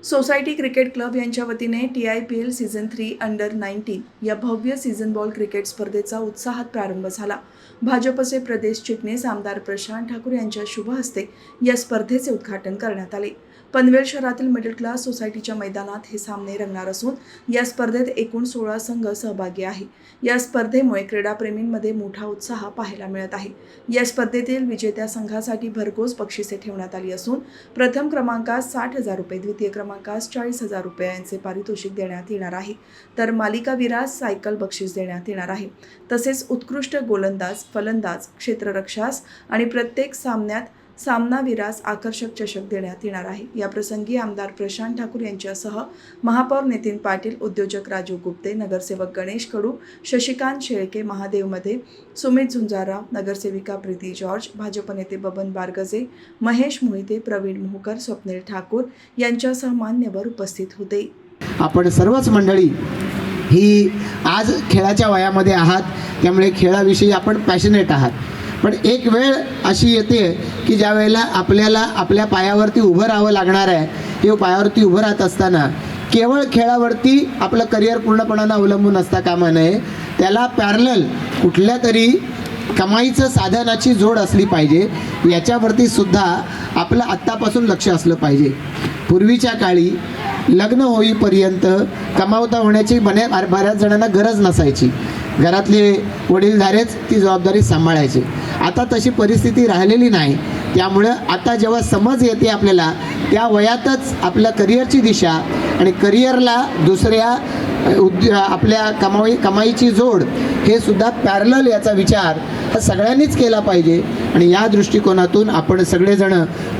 Society cricket club यांच्या वतीने TIPL season 3 under 19 या भव्य सीझन बॉल क्रिकेट स्पर्धेचा उत्साहात प्रारंभ झाला। भाजपचे प्रदेश चिटणीस आमदार प्रशांत ठाकूर यांच्या शुभ हस्ते या स्पर्धेचे उद्घाटन करण्यात आले। पनवेल शहरातील मिडल क्लास सोसायटीच्या मैदानात हे सामने रंगणार असून या स्पर्धेत एकूण 16 संघ सहभागी आहे। या स्पर्धेमुळे क्रीडाप्रेमींमध्ये मोठा उत्साह पाहायला मिळत आहे। या स्पर्धेतील विजेत्या संघासाठी भरघोस बक्षिसे ठेवण्यात आली असून प्रथम क्रमांकास 60,000 रुपये, द्वितीय क्रमांकास 40,000 रुपये यांचे पारितोषिक देण्यात येणार आहे, तर मालिकावीरास सायकल बक्षीस देण्यात येणार आहे। तसेच उत्कृष्ट गोलंदाज, फलंदाज, क्षेत्ररक्षास आणि प्रत्येक सामन्यात सामनावीरास आकर्षक चषक देण्यात येणार आहे। या प्रसंगी आमदार प्रशांत ठाकूर यांच्यासह महापौर नितीन पाटील, उद्योजक राजू गुप्ते, नगरसेवक गणेश कडू, शशिकांत शेळके, महादेव मध्ये, सुमित झुंजारराव, नगरसेविका प्रीती जॉर्ज, भाजप नेते बबन बारगजे, महेश मोहिते, प्रवीण मोहकर, स्वप्नील ठाकूर यांच्यासह मान्यवर उपस्थित होते। आपण सर्वच मंडळी ही आज खेळाच्या वयामध्ये आहात, त्यामुळे खेळाविषयी आपण पॅशनेट आहात। पण एक वेळ अशी येते की ज्या वेळेला आपल्याला आपल्या पायावरती उभं राहावं लागणार आहे। हे पायावरती उभं राहत असताना केवळ खेळावरती आपलं करिअर पूर्णपणानं अवलंबून असता कामा नये, त्याला पॅरलल कुठल्या तरी कमाईचं साधनाची जोड असली पाहिजे। याच्यावरती सुद्धा आपलं आत्तापासून लक्ष असलं पाहिजे। पूर्वीच्या काळी लग्न होईपर्यंत कमावता होण्याची बऱ्याच जणांना गरज नसायची, घरातले वडीलधारेच ती जबाबदारी सांभाळायची। आता तशी परिस्थिती राहिलेली नाही, त्यामुळे आता जेव्हा समज येते आपल्याला त्या वयातच आपल्या करिअरची दिशा आणि करिअरला दुसऱ्या आपल्या कमाईची जोड हे सुद्धा पॅरलल याचा विचार हा सगळ्यांनीच केला पाहिजे आणि या दृष्टिकोनातून आपण सगळेजण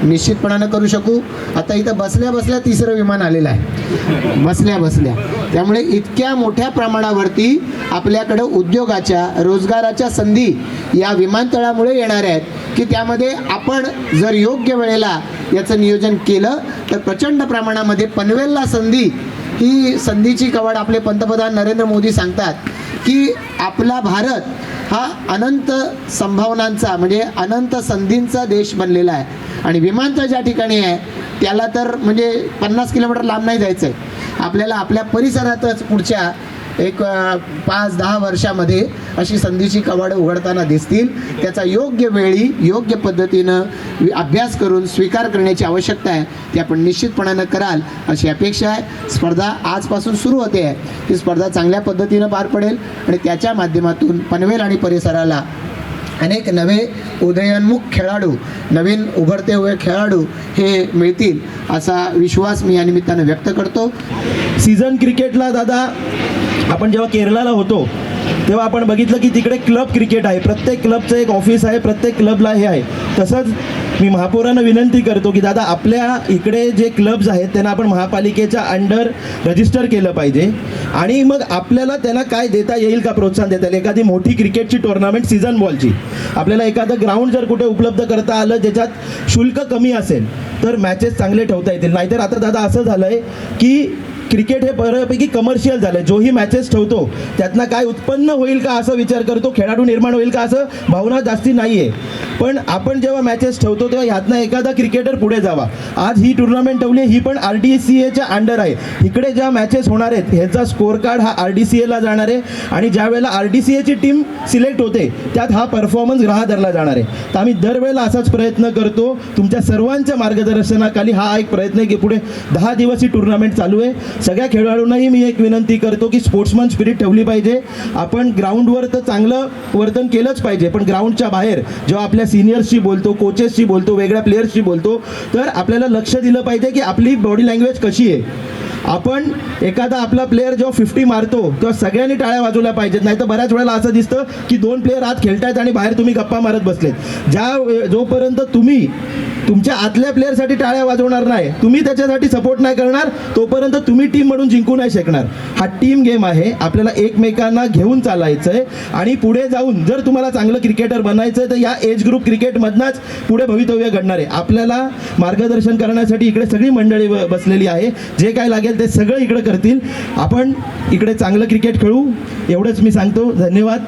निश्चितपणानं करू शकू। आता इथं बसल्या बसल्या तिसरं विमान आलेलं आहे, बसल्या बसल्या, त्यामुळे इतक्या मोठ्या प्रमाणावरती आपल्याकडं उद्योगाच्या, रोजगाराच्या संधी या विमानतळामुळे येणार आहेत की त्यामध्ये आपण जर योग्य वेळेला याचं नियोजन केलं तर प्रचंड प्रमाणामध्ये पनवेलला संधी, ही संधीची कवाड आपले पंतप्रधान नरेंद्र मोदी सांगतात की आपला भारत हा अनंत संभावनांचा म्हणजे अनंत संधींचा देश बनलेला आहे आणि विमानतळ ज्या ठिकाणी आहे त्याला तर म्हणजे 50 किलोमीटर लांब नाही जायचं आहे। आपल्याला आपल्या परिसरातच पुढच्या एक 5-10 वर्षामध्ये अशी संधीची कवाडं उघडताना दिसतील। त्याचा योग्य वेळी योग्य पद्धतीनं अभ्यास करून स्वीकार करण्याची आवश्यकता आहे, ते आपण निश्चितपणानं कराल अशी अपेक्षा आहे। स्पर्धा आजपासून सुरू होते आहे, ही स्पर्धा चांगल्या पद्धतीनं पार पडेल आणि त्याच्या माध्यमातून पनवेल आणि परिसराला अनेक नवे उदयोन्मुख खेळाडू, नवीन उभरते हुए खेळाडू हे मिळतील असा विश्वास मी या निमित्तानं व्यक्त करतो। सीझन क्रिकेटला दादा आपण जेव्हा केरळला होतो तेव्हा आपण बघितलं की तिकडे क्लब क्रिकेट आहे, प्रत्येक क्लबचं एक ऑफिस आहे, प्रत्येक क्लबला हे आहे। तसंच मी महापौरांना विनंती करतो की दादा आपल्या इकडे जे क्लब्स आहेत त्यांना आपण महापालिकेच्या अंडर रजिस्टर केलं पाहिजे आणि मग आपल्याला त्यांना काय देता येईल का, प्रोत्साहन देता येईल। एखादी मोठी क्रिकेटची टुर्नामेंट सीझन बॉलची आपल्याला एखादं ग्राउंड जर कुठे उपलब्ध करता आलं ज्याच्यात शुल्क कमी असेल तर मॅचेस चांगले ठेवता येतील। नाहीतर आता दादा असं झालं आहे की क्रिकेट हे बऱ्यापैकी कमर्शियल झालं, जोही मॅचेस ठेवतो त्यातनं काय उत्पन्न होईल का असा विचार करतो, खेळाडू निर्माण होईल का असं भावना जास्ती नाही आहे। पण आपण जेव्हा मॅचेस ठेवतो तेव्हा ह्यातनं एखादा क्रिकेटर पुढे जावा। आज ही टुर्नामेंट ठेवली, ही पण RDCAच्या अंडर आहे। इकडे ज्या मॅचेस होणार आहेत ह्याचा स्कोअर कार्ड हा RDCAला जाणार आहे आणि ज्या वेळेला RDCAची टीम सिलेक्ट होते त्यात हा परफॉर्मन्स धरला जाणार आहे। तर आम्ही दरवेळेला असाच प्रयत्न करतो, तुमच्या सर्वांच्या मार्गदर्शनाखाली हा एक प्रयत्न आहे की पुढे 10 दिवस ही टुर्नामेंट चालू आहे। सगळ्या खेळाडूंनाही मी एक विनंती करतो की स्पोर्ट्समन स्पिरिट ठेवली पाहिजे। आपण ग्राउंडवर तर चांगलं वर्तन केलंच पाहिजे, पण ग्राउंडच्या बाहेर जेव्हा आपल्या सिनियर्सशी बोलतो, कोचेसशी बोलतो, वेगळ्या प्लेयर्सशी बोलतो तर आपल्याला लक्ष दिलं पाहिजे की आपली बॉडी लँग्वेज कशी आहे। आपण एखादा आपला प्लेयर जेव्हा 50 मारतो तेव्हा सगळ्यांनी टाळ्या वाजवल्या पाहिजेत, नाही तर बऱ्याच वेळेला असं दिसतं की 2 प्लेयर आत खेळतायत आणि बाहेर तुम्ही गप्पा मारत बसलेत। जोपर्यंत तुम्ही तुमच्या आतल्या प्लेयरसाठी टाळ्या वाजवणार नाही, तुम्ही त्याच्यासाठी सपोर्ट नाही करणार, तोपर्यंत तुम्ही टीम म्हणून जिंकू नाही शकणार। हा टीम गेम आहे, आपल्याला एकमेकांना घेऊन चालायचं आहे आणि पुढे जाऊन जर तुम्हाला चांगलं क्रिकेटर बनायचं आहे तर या एज ग्रुप क्रिकेटमधनंच पुढे भवितव्य घडणार आहे। आपल्याला मार्गदर्शन करण्यासाठी इकडे सगळी मंडळी बसलेली आहे, जे काय लागेल ते सगळं इकडे करतील। आपण इकडे चांगलं क्रिकेट खेळू एवढंच मी सांगतो। धन्यवाद।